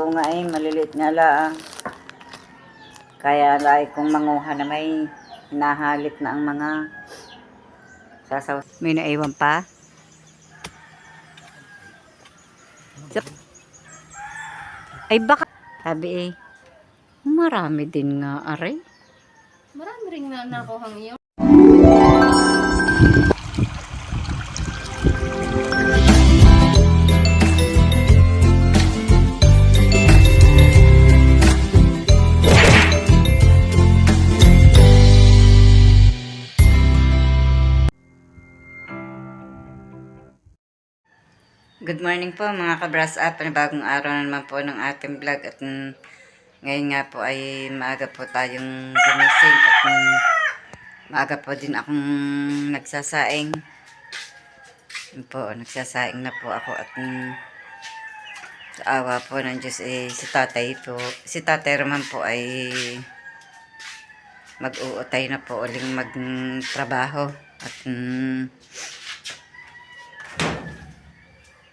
tao nga ay maliliit nga lang. Kaya lay kong manguha na may hinahalit na ang mga sasaw. May naiwan pa? Ay baka sabi marami din nga aray. Marami rin na nakuhang iyo. Good morning po mga ka-brush up. Bagong araw na naman po ng ating vlog at ngayon nga po ay maaga po tayong gumising at maaga po din akong nagsasaing. Nagsasaing na po ako at sa awa po ng Diyos si tatay Roman po ay mag-uutay na po uling magtrabaho at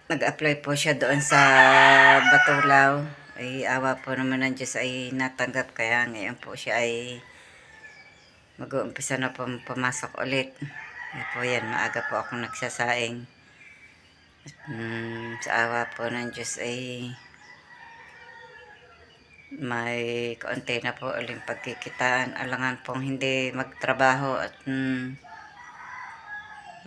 nag-apply po siya doon sa Batulaw. Ay awa po naman ng Diyos ay natanggap, kaya ngayon po siya ay mag-uumpisa na po pumasok ulit. Ay po yan, maaga po akong nagsasaing. Sa awa po ng Diyos ay may kaunti na po uling pagkikitaan. Alangan pong hindi magtrabaho at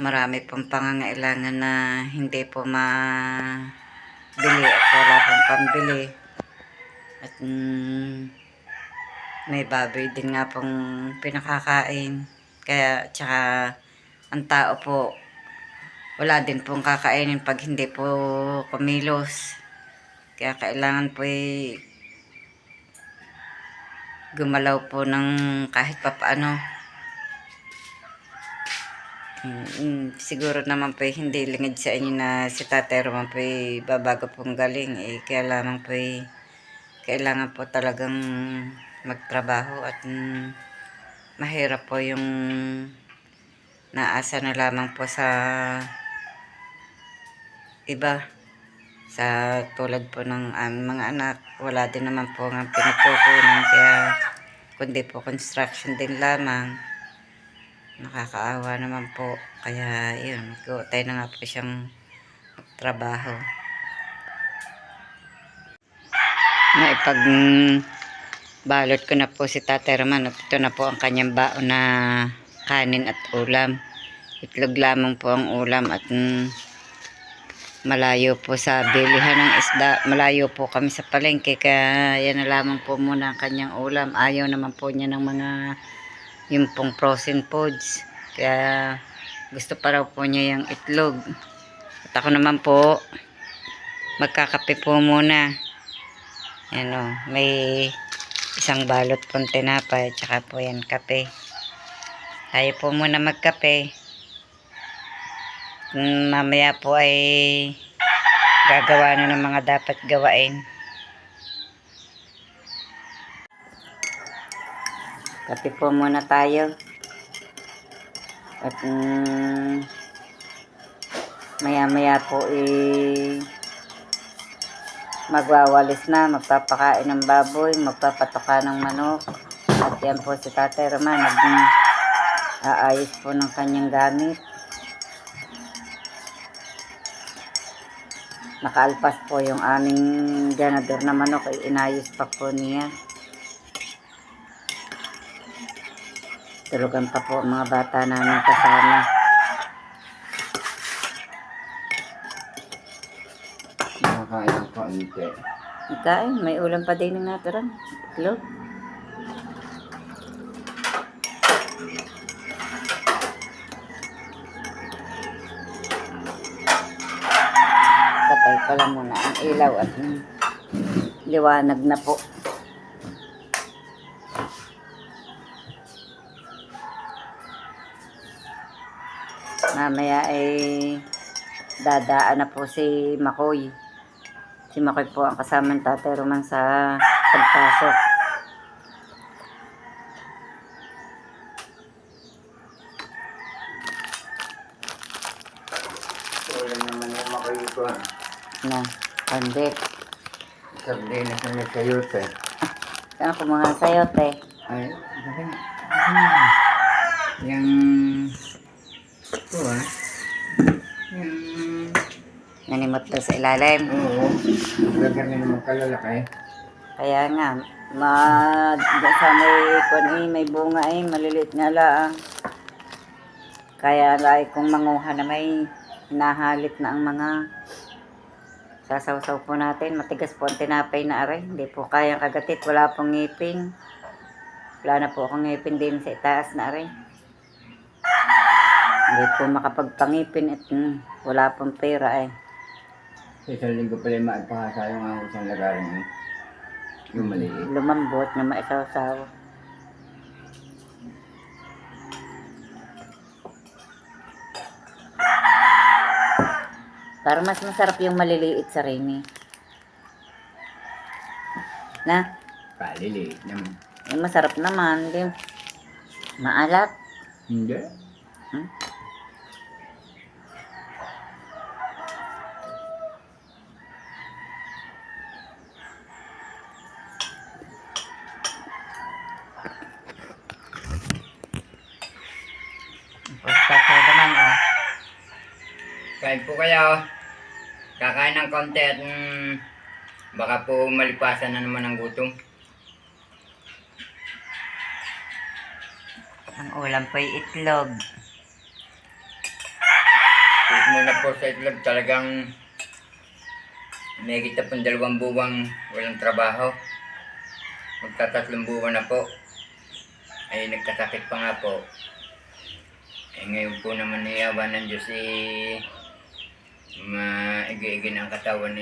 marami pong pangangailangan na hindi po mabili at wala pong pambili. At may baboy din nga pong pinakakain. Kaya tsaka ang tao po wala din pong kakainin pag hindi po kumilos. Kaya kailangan po gumalaw po ng kahit papaano. Siguro naman po hindi lingid sa inyo na si Tatay Roman po babago pong galing. Kaya lamang po kailangan po talagang magtrabaho at mahirap po yung naasa na lamang po sa iba. Sa tulad po ng aming mga anak, wala din naman po nga pinagkukunan, kaya kundi po construction din lamang. Nakakaawa naman po. Kaya yun, mag-uutay na nga po siyang magtrabaho. Naipag balot ko na po si Tatay Roman at ito na po ang kanyang baon na kanin at ulam. Itlog lamang po ang ulam at malayo po sa bilihan ng isda. Malayo po kami sa palengke, kaya yan na lamang po muna ang kanyang ulam. Ayaw naman po niya ng mga yung pong frozen foods, kaya gusto pa raw po niya yung itlog. At ako naman po magkakape po muna. Yan o, may isang balot pong tinapay, tsaka po yan kape. Tayo po muna magkape. Mamaya po ay gagawa na ng mga dapat gawain. Kape po muna tayo. At maya-maya po magwawalis na, magpapakain ng baboy, magpapatoka ng manok. At yan po si Tatay Roman, nag-aayos po ng kanyang gamit. Nakaalpas po yung aming ganador na manok, ay inayos pa po niya. Tulugan pa po mga bata namin kasama. Nakakain ang kaunti. Kain, may ulam pa din ng naturan. Itlog. Patay pala muna ang ilaw at liwanag na po. Mamaya ay dadaan na po si Makoy. Si Makoy po ang kasama ng Tatay Roman sa pagpasok. Wala naman yung Makoy ko. Na, pandit. sardinas na may sayote. Kaya ako mga sayote. Ay, bakit? Yung... Ito yung... Nanimot doon sa ilalim. Oo. Lagar na naman kalalaki. Kaya nga, sa may bunga maliliit nga lang. Kaya like kung manguha na may hinahalit na ang mga sasaw-saw po natin. Matigas po ang tinapay na aray. Hindi po kayang kagatit. Wala pong ngipin. Wala na po akong ngipin din sa itaas na aray. Hindi po makapagpangipin at wala pong pera Sa isang linggo pala yung maagpakasayang ang isang lagarin mo. Yung maliit. Lumambot na maisaw-saw. Para mas masarap yung maliliit sa Remy. Na? Paliliit naman. Yung masarap naman. Hindi. Maalat. Hindi. Basta po naman Kain po kayo. Kakain ng konti at baka po malipasan na naman ang gutom. Ang ulam po ay itlog. Kahit muna po sa itlog talagang may kita pong 2 buwang walang trabaho. Magtatatlong buwan na po. Ay nagkasakit pa nga po. Ngayon po naman niyawa ng Diyos maigi-igi ng katawan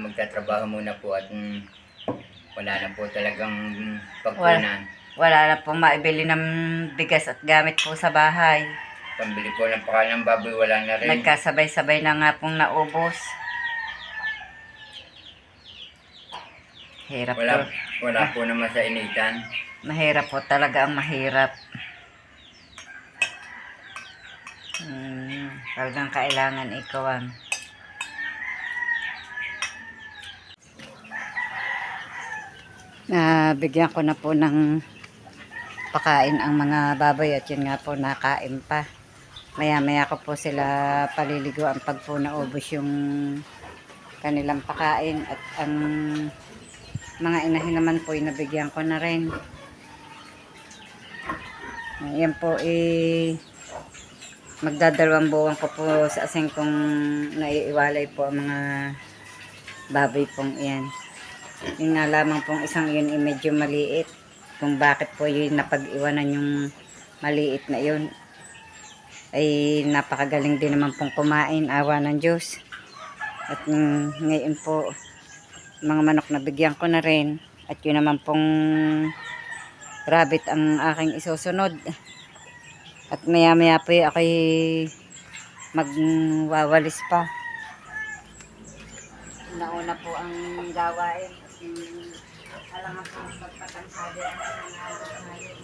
magtatrabaho muna po at wala na po talagang pagkunan. Wala na po maibili ng bigas at gamit po sa bahay. Pambili po ng pakain ng baboy wala na rin. Nagkasabay-sabay na nga pong naubos. Hirap po. Wala po naman sa initan. Mahirap po talaga ang mahirap. Talagang kailangan ikaw ang bigyan ko na po ng pakain ang mga baboy at yun nga po nakain pa. Maya-maya ko po sila paliliguan pag po naubos yung kanilang pakain at ang mga inahin naman po nabigyan ko na rin. Yan po magdadalawang buwan ko po sa asing kung naiiwalay po ang mga baboy pong iyan. Yung nga lamang pong isang yun medyo maliit. Kung bakit po yun napag-iwanan yung maliit na yun. Ay napakagaling din naman pong kumain. Awa ng Diyos. At ngayon po mga manok na bigyan ko na rin. At yun naman pong rabbit ang aking isusunod. At maya-maya po ako'y magwawalis pa. Nauna po ang gawain. Alam nga po pagpatansado ang ngayon.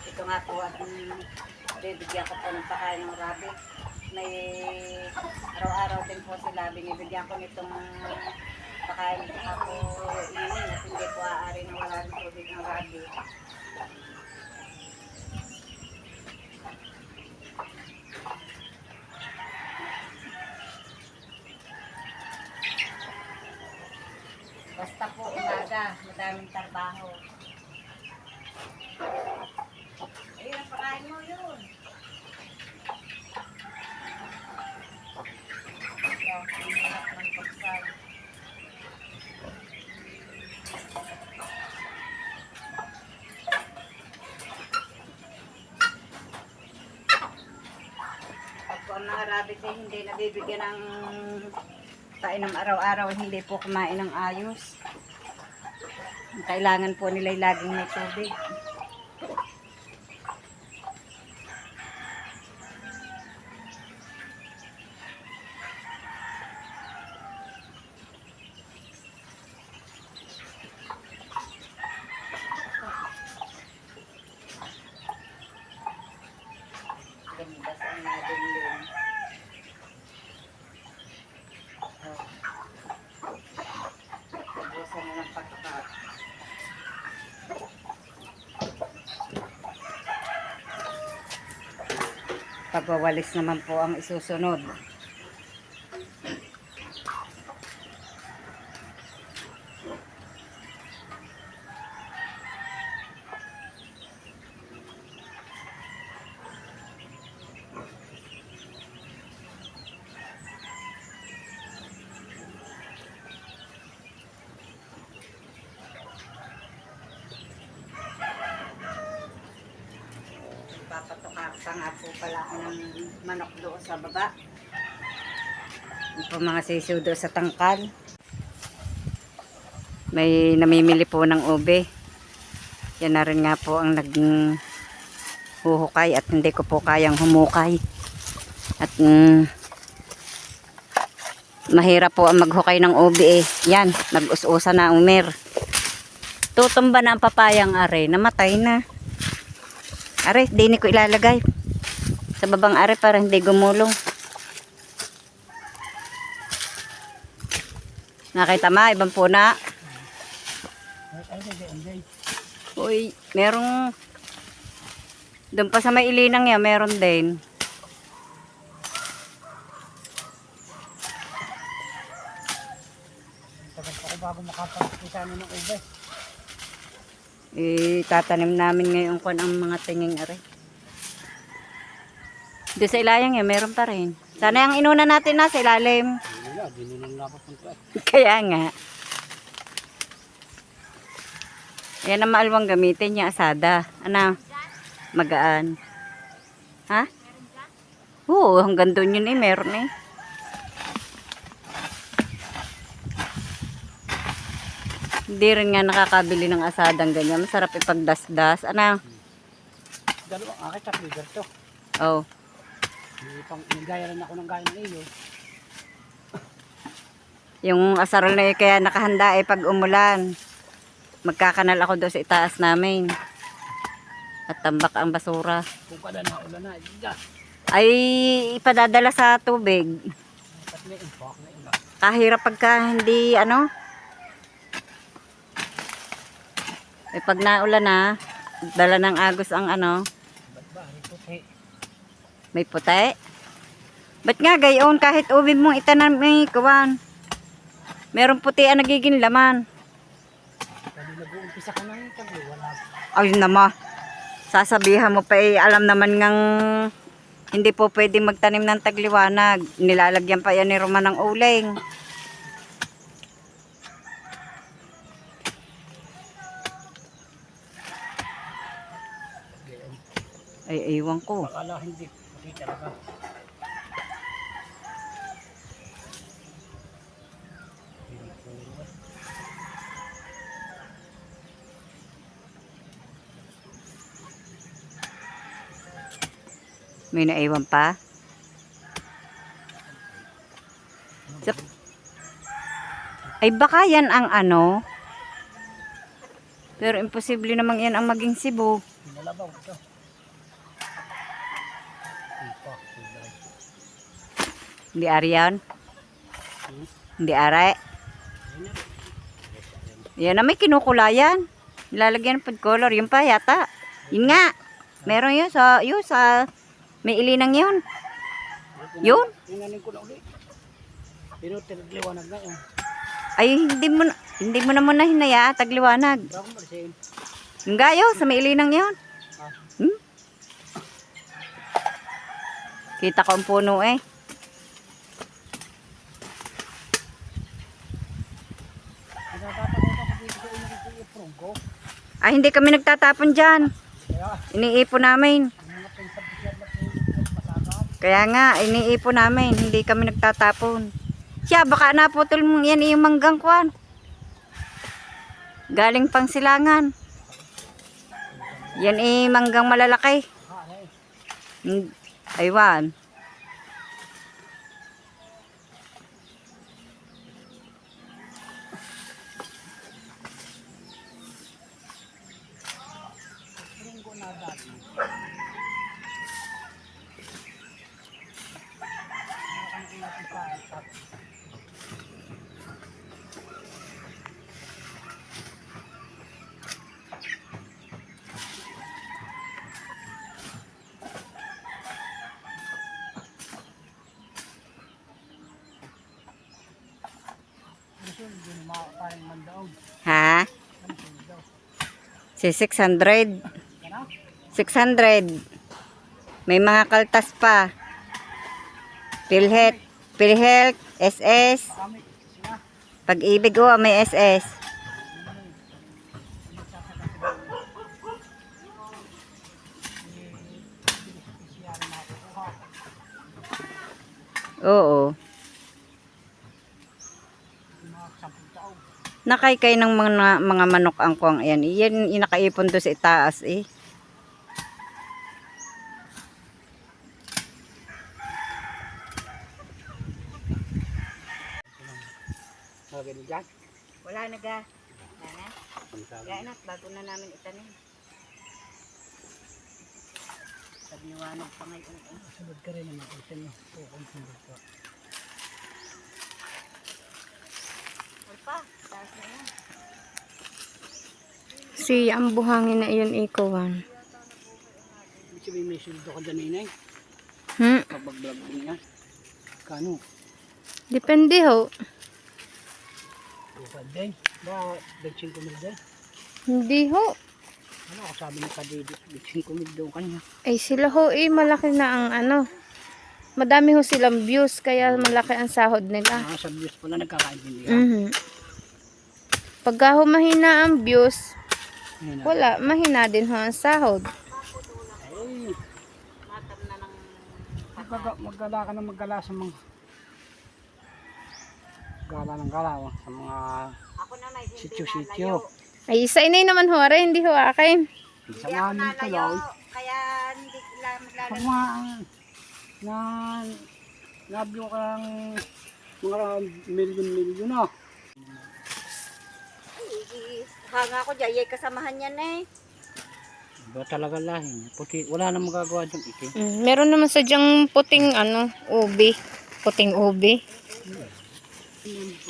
Ito nga po at bibigyan ko po ng pakain ng rabbit. May araw-araw din po sila binibigyan ko nitong pakain at ako iinin at hindi po aari na wala ng tubig ng rabbit. Basta po umaga, madaming trabaho. Ayun, pakain mo yun. Pag ang mga rabbit ay hindi nabibigyan ng painom araw-araw, hindi po kumain ng ayos. Kailangan po nila laging may tubig. pagwawalis naman po ang isusunod. Papatukak pa nga po pala ako ng manok doon sa baba. Yung po mga sisiw doon sa tangkal. May namimili po ng ube. Yan na rin nga po ang naging huhukay at hindi ko po kayang humukay. At mahirap po ang maghukay ng ube eh. Yan, nag-us-usa na ang umer. Tutumba na ang papayang are, namatay na. Are, di ko ilalagay sa babang are para hindi gumulong. Nakita ma, ibang puna. Uy, merong doon pa sa may ilinang yan, meron din. Tagal pa ako bago makapagkita ng ube. Tatanim namin ngayon kung ang mga tinging are. Doon sa ilayang yan, meron pa rin. Sana yung inuna natin na sa ilalim. Wala, di nung napapunta. Kaya nga. Yan ang maalwang gamitin niya, asada. Ano? Magaan. Ha? Oo, hanggang doon yun eh, meron eh. Hindi rin nga nakakabili ng asadang ganyan. Masarap ipagdasdas. Ano? Dalawang akin sa figure to. Oh. Nagaya rin ako ng gaya ng iyo. Yung asarol na yun kaya nakahanda eh pag umulan. Magkakanal ako doon sa itaas namin. At tambak ang basura. Kung kada na ulan na, Ay ipadadala sa tubig. Kahirap pagka hindi ano. Eh pag naulan na, dala ng agos ang ano. May puti. Ba't nga gayon kahit ubi mong itanim may kuwan. Merong puti ang nagiging laman. Kaya nag-uumpisa ka na yung tabi, wala. Ayun naman. Sasabihan mo pa eh, alam naman ngang hindi po pwede magtanim ng tagliwanag. Nilalagyan pa yan ni Roman ng uling. Ay, ewan ko. Akala hindi, puti talaga. May naiwan pa. Ay baka yan ang ano. Pero imposible namang yan ang maging Cebu. Pinalabaw ito. Hindi ariyan. Hindi are. Yan na may kinukulayan. Nilalagyan ng food color. Yun pa yata. Yun nga. Meron yun sa may ilinang yun. Yun. Tingnan ko na ulit. Pero tagliwanag na yun. Ay hindi mo na muna hinaya. Tagliwanag. Bago mo rin. Yung gayo sa may ilinang yun. Kita ko ang puno eh. Ay hindi kami nagtatapon dyan. Iniipon namin. Kaya nga, iniipon namin. Hindi kami nagtatapon. Siya, baka naputol mo yan yung manggang kwan. Galing pang silangan. Yan manggang malalaki. Aywan. parang mandaog. Ha? Ano sa'yo daw? Si 600. Ano? 600. May mga kaltas pa. PhilHealth, PhilHealth, SS. Marami sila. Pag-ibig may SS. Oo. Mga 10 taon. Nakaykay ng mga manok ang kuwang yan. Yan inakaipon to sa itaas eh. Sabi ni Jack. Wala na ga. Yan at bago na namin itanim. Tagliwanag pa ngayon eh. Sunod ka rin naman. Isa niyo. Oo, kung sunod ka. Wala pa. Taas na yan. Si ang buhangin na iyon ikawan. Ibig sabihin may suldo ka dyan, inay. Pag-vlog mo niya. Kano? Depende ho. Bukad din. Ba, 25 mil din. Hindi ho. Ano ako sabi ni Kadidis, 25 mil daw kanya. Ay sila ho malaki na ang ano. Madami ho silang views kaya malaki ang sahod nila. Sa views pala nagkakaintindihan. Mhm. Pagka ho mahina ang views, Ayun na. wala, mahina din ho ang sahod. Ay, maggala ka na maggala sa mga gala ng gala sa mga Ako naman hindi sityo-sityo. Ay isa inay naman ho, are, hindi ho akin. Sa mga nito daw, Kaya hindi lang pag maglalaro. mga nabyo kang mga milyon-milyon na. Hanga ko dyan. Yay kasamahan yan eh. Ba talaga lahin. Puti, wala na magagawa dyan iti. Meron naman sadyang puting ano, ubi. Puting ubi.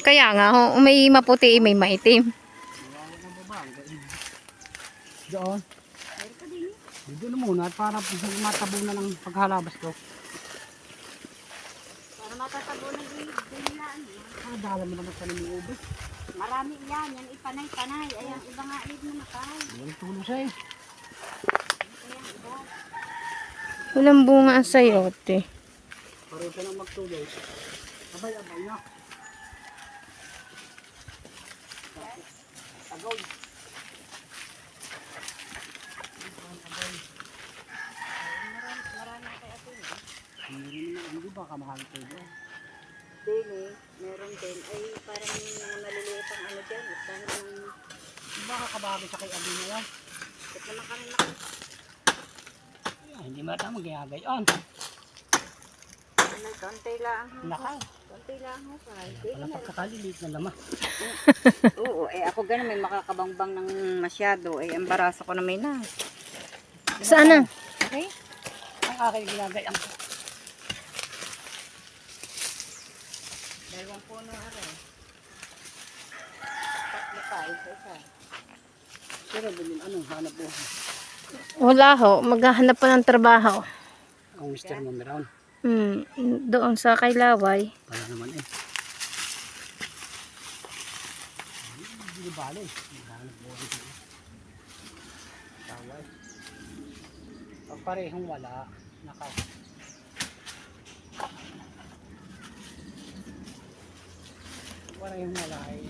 Kaya nga ho, may maputi, may maitim. Doon. Dito na muna para matabo na ng paghalabas ko. Para matatabo na din yan. Dala mo naman sa limang ubos. Marami yan. Yan ipanay-panay. Ayan, iba nga alid na nakay. Walang tulo siya eh. Walang bunga ang sayote. Pareho ka nang magtuloy. Abay na. Agod. Hindi ba kamahal ito yun? Dini, meron din. Ay, parang mga maliliit ang ano dyan. At parang, Hindi ba kakabagay sa kay Abi na yan? ba't naman kami Hindi matama gayagayon. konti lang. Nakay. Konti lang ho. Wala pagkakaliliit na lamang. Oo, eh ako ganun may makakabangbang ng masyado. Eh, embaraso ko na may na. Saan na? Okay? Ang aking ginagayang ko. Dalawang puno aray. Tatlo pa, isa-isa. Pero bilin anong hanap mo? Wala ho, maghahanap pa ng trabaho. Ang Mr. Mondraon. Doon sa Kailaway. Wala naman eh. Hindi bali. Hanap mo rin. Tawag. Pag parehong wala, naka. Parehong wala ay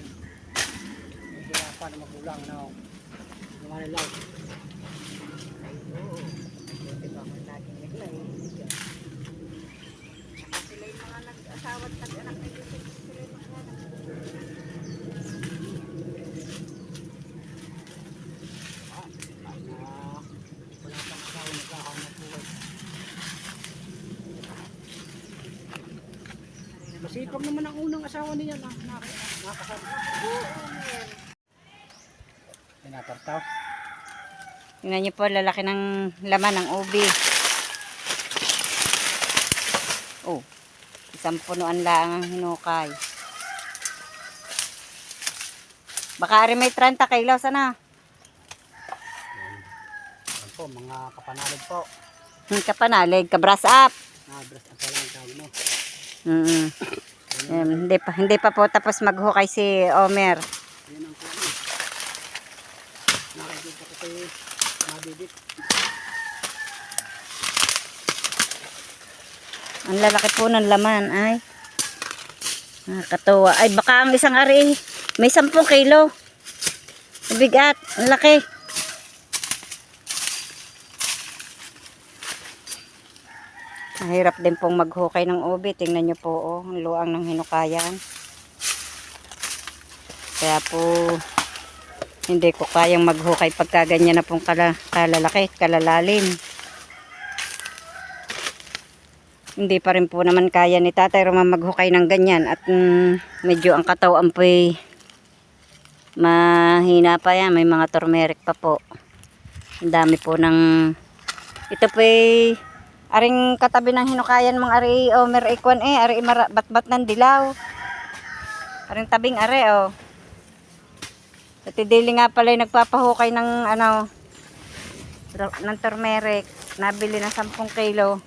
hihirapan na magulang na lumanilaw. Buti ba kung laging nagla eh. Sila yung mga nag-asawa at nag-anak na yun. Sila yung mga anak. Wala pang asawa nagkakaunat buhay. Masipag naman ang unang asawa niya na nakasal. Pinatartaw. Tingnan niyo po, lalaki ng laman ng ubi. Oh, isang punuan lang ang hinukay. Baka rin may 30 kilos, ano? Yan po, mga kapanalig po. Kapanalig, kabras up. Nabras ang pala ang tawag mo. Mm. Hindi pa po tapos maghukay si Omer. Yan ang kuha. Nakikita ko kayo madidit. Ang lalaki po ng laman ay. Nakakatuwa. Ay baka ang isang ari may 10 kilo. Bigat. Ang laki. Mahirap din pong maghukay ng ubi. Tingnan nyo po, oh, ang luang ng hinukayan. Kaya po, hindi ko kayang maghukay pagka ganyan na pong kalalaki, kalalalim. Hindi pa rin po naman kaya ni Tatay Roman maghukay ng ganyan. At medyo ang katawan po ay mahina pa yan. May mga turmeric pa po. Ang dami po ng... Ito po ay... Aring katabi ng hinukayan mong ari Omer ikwan ari batbat ng dilaw. Aring tabing ari Sa tidili nga pala nagpapahukay ng ng turmeric. Nabili ng 10 kilo.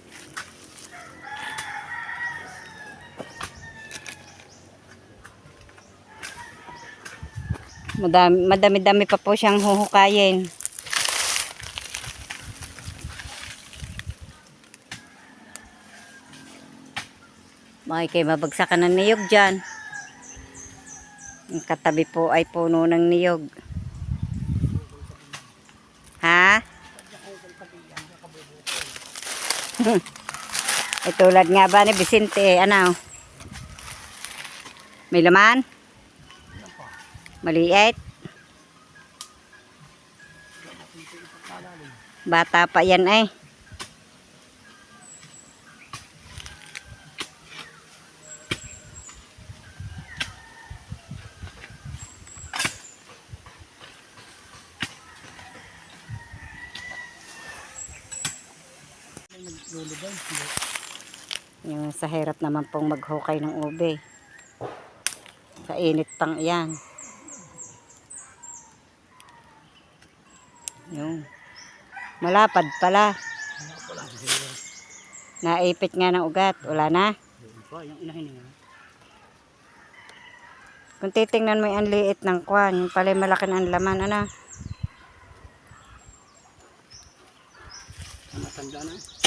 Madami-dami pa po siyang huhukayin. Makikay mabagsakan ng niyog dyan. Ang katabi po ay puno ng niyog. Ha? Ay tulad nga ba ni Vicente may laman? Maliit? Bata pa yan Yung sa hirap naman pong maghukay ng ube. Sa init pang iyan. Yung malapad pala. Naipit nga ng ugat. Wala na. Yung inahin nga. Kung titingnan mo yung liit ng kwan, yung pala malaki ng laman, Matanda na.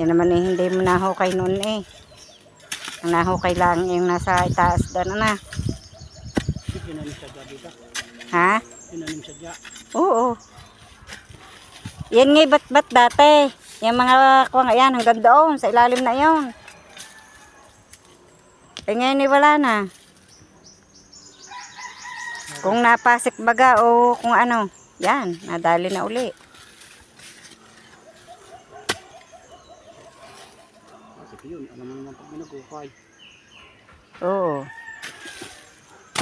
Yan naman hindi mo nahukay noon Ang nahukay lang yung nasa itaas doon Inanim sadya dito. Ha? Inanim sadya. Oo. Yan nga bat-bat dati. Yung mga kuwang yan hanggang doon sa ilalim na yon. Ngayon wala na. Kung napasik baga o kung yan, nadali na uli. Kasi yun, alam mo naman pag ginagukay. Oo.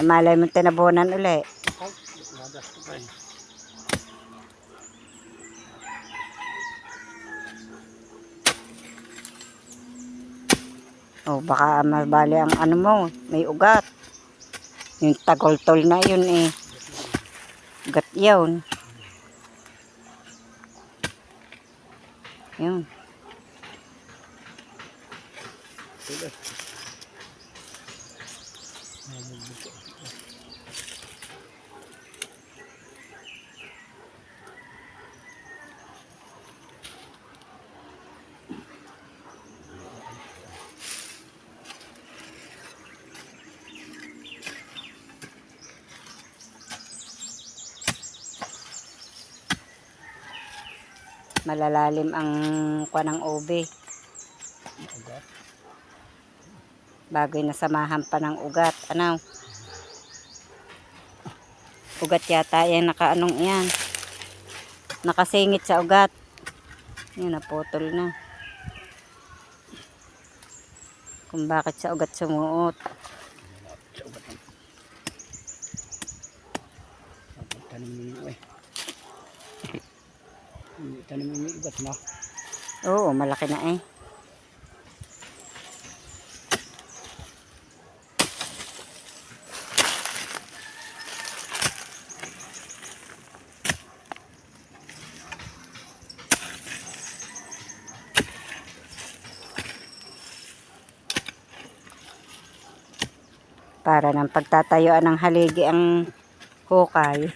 Malay mo tinabunan uli. Ay, ladas ko pa Baka mabali ang mo, may ugat. Yung tagoltol na yun Ugat yun. Yun. Malalalim ang kuwanang ube. Bago'y nasamahan pa ng ugat. Ugat yata yan, yan. Nakasingit sa ugat. Yan, naputol na. Kung bakit sa ugat sumuot. sa ugat ng tanim ninyo tanim ninyo ugat na. Oo, malaki na Para ng pagtatayuan ng haligi ang hukay.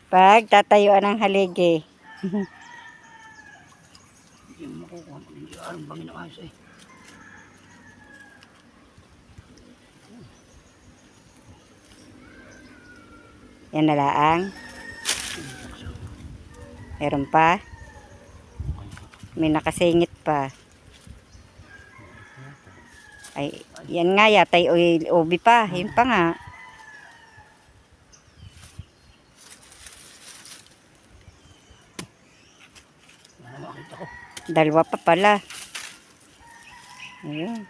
Pagtatayuan ng haligi. Hindi mo makukuha. Hindi alam bangin ang ayos eh. Yan na laang. Meron pa. May nakasingit pa. Ay, yan nga yata yung ubi pa. Yun pa nga. Wala makita ko. Dalawa pa pala. Ayun.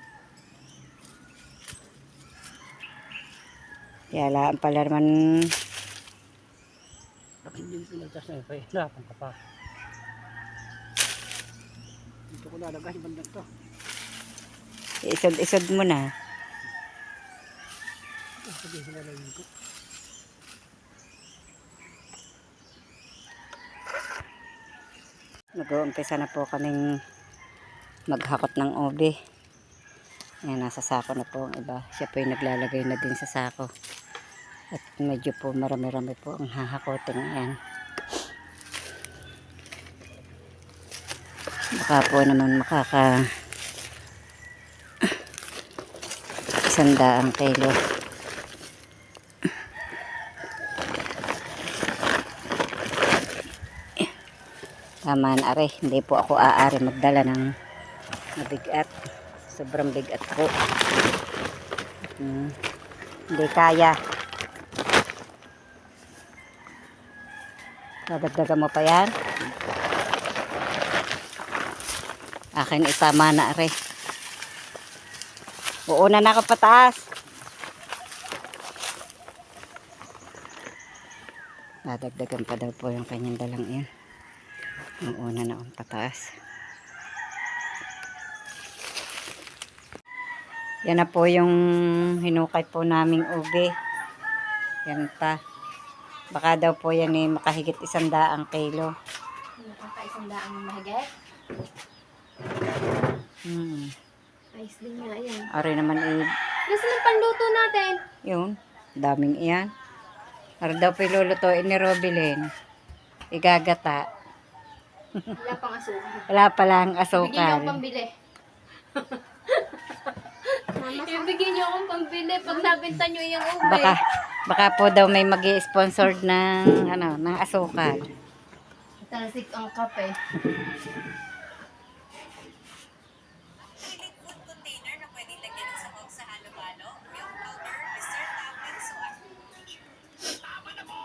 Yalaan pala naman. Bakit hindi pinagtas na yun? Hirapan ka pa. Dito ko lalagay yung bandang to. Isod-isod mo na. Sige, silalagin ko. Nag-uumpisa na po kaming maghakot ng ube. Ayan, nasa sako na po ang iba. Siya po yung naglalagay na din sa sako. At medyo po marami-rami po ang hahakotin. Ayan. Baka po naman makaka 100 kilo. Tama na are, hindi po ako aari magdala ng mabigat. Sobrang bigat po. Hindi kaya. Dadagdagan mo pa yan. Akin itama na are. Uuna na ako pataas. Dadagdagan pa daw po yung kanyang dalang yan. Ang una na akong pataas. Yan na po yung hinukay po naming ube. Yan pa. Baka daw po yan eh makahigit 100 kilo. Nakaka-100 mahigit? Ayos din nga yan. Ari naman eh. Gusto ng panluto natin. Yun. Daming iyan. Ari daw po ilulutuin ni Robilyn. Igagata. Wala pang asukal. Wala palang Bigyan niyo asukal. akong pambili. Ibigyan niyo akong pambili pag nabenta niyo yung ube. Baka po daw may magi-sponsor ng ng asukal. Talsik ang kape.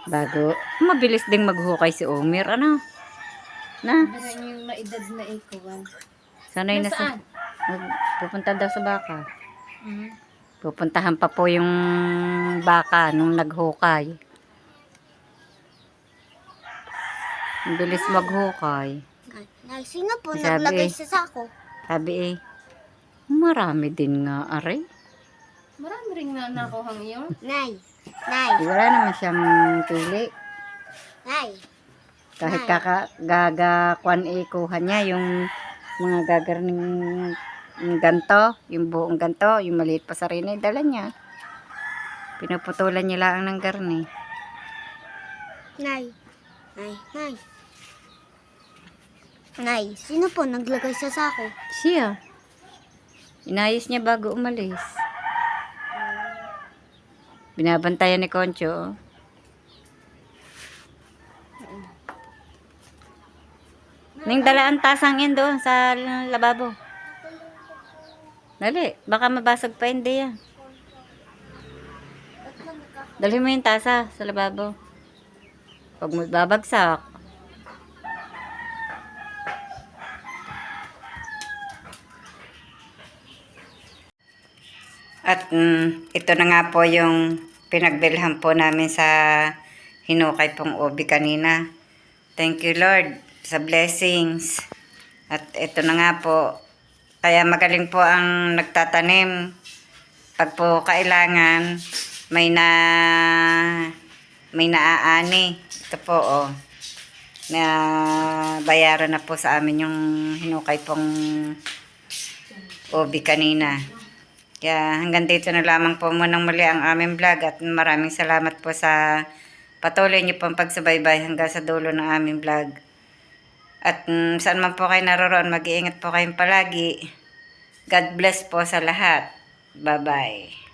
Bago, mabilis ding maghukay si Omer, ano? Na, Pero yung maedad na ikuwan. sanay na sa... Nasaan? Pupunta daw sa baka. Mm. Pupuntahan pa po yung baka nung naghukay. Ang bilis maghukay. Nay, sino po Sabi naglagay eh. sa sako? Sabi eh, marami din nga, aray. Marami rin nga nakuhang iyo. Nay, Nay, Wala naman siyang pili. Nay. Kahit gagakwan ikuha niya yung mga gagarning ganto, yung buong ganto, yung maliit pa sa rin dala niya. Pinuputulan niya lang ng garni. Nay. Nay, Nay. Nay, sino po naglagay sa sako? Siya. Inayos niya bago umalis. Binabantayan ni Concho. Ning dala ang tasang yan doon sa lababo. Dali, baka mabasag pa hindi yan. Dali mo yung tasa sa lababo. Pag mo babagsak. At ito na nga po yung pinagbilhan po namin sa hinukay pong ubi kanina. Thank you Lord sa blessings. At ito na nga po. Kaya magaling po ang nagtatanim. Pag po kailangan may naaani. Ito po oh. Na bayaran na po sa amin yung hinukay pong ubi kanina. Kaya hanggang dito na lamang po munang muli ang aming vlog at maraming salamat po sa patuloy niyo pong pagsubaybay hanggang sa dulo ng aming vlog. At saan man po kayo naroroon, mag-iingat po kayong palagi. God bless po sa lahat. Bye-bye.